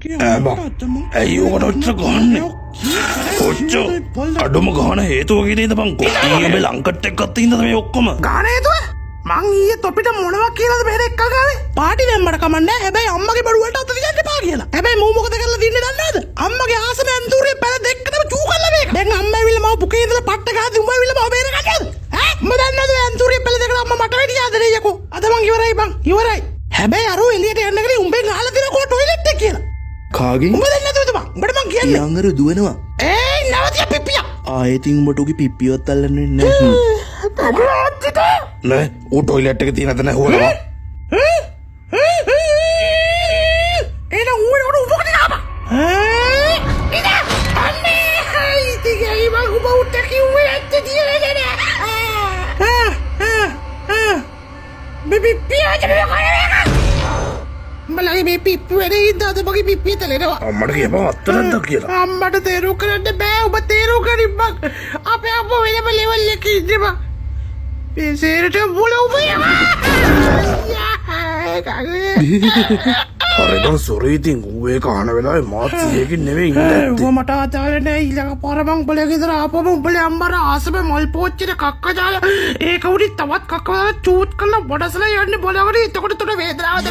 ඇයි ඕකට ඔච්චර ගහන්නේ? ඔච්චර අඩුම ගහන හේතුව කියනේද බංකෝ? ඊයේ මේ ලංකට් එක්කත් ඉඳලා මේ ඔක්කොම ගාන හේතුව මං ඊයේ තොපිට මොනවා කියලාද බහෙර එක්ක ගාවේ පාටි දැම්මට කමන්නේ හැබැයි අම්මගේ බඩුවට අත තියන්න එපා කියලා හැබැයි මූ මොකද කරලා දින්නේ දන්නවද අම්මගේ ආසන ඇන්තුරේ පැල දෙකටම චූ කරලා මේක දැන් අම්මා ඇවිල්ලා මම පුකේ ඉඳලා පට්ට ගහද්දි උඹ ඇවිල්ලා මම බේර ගන්නද ඈ උඹ දන්නවද ඇන්තුරේ පැල දෙකට අම්මා මට වැඩි ආදරේ යකෝ අද මං ඉවරයි බං ඉවරයි හැබැයි අර එළියට යන්න ගලේ උඹෙන් අහලා දෙනකෝ ටොයිලට් එක කියලා කාගෙන් උඹ දන්නේ නැතුවද බං උඹට මං කියන්නේ යංගර දුවනවා නවතිය පිප්පියා ආයෙත් උඹට උගේ පිප්පියවත් අල්ලන්නේ නැහැ නෑ ඌ ටොයිලට් එක තියෙනද නැහැ හොලවා එන ඌ මොකද නාම ඉත අම්මේ ඉති ගයි මං උඹ උට කිව්වේ ඇත්ත තියලා නෑ බිබි පියාට මේ කරේ මලගේ මේ පිප්පි වැඩේ ඉඳාද මගේ පිප්පිය තලෙනවා අම්මට කියපන් අත්තරක්ද කියලා අම්මට තේරුම් කරන්න බෑ ඔබ තේරුම් කරින් බං අපේ අම්මා වෙනම ලෙවල් එකේ ඉන්නේ බං මේ සේරට මුල ඔබ හරිද සොරි ඉතින් ඌ ඒක අහන වෙලාවේ මාත් 100කින් නෙවෙයි ඉන්නේ උඹ මට ආතාල නෑ ඊළඟ පාර මං උඹලගේ ගෙදර ආපම උඹලේ අම්මර ආසම මල් පෝච්චිට කක්ක දාලා ඒක උඩි තවත් කක්ක දාලා චූට් කරලා බඩසලා යන්නේ බලවනේ එතකොට තුන වේදනාවද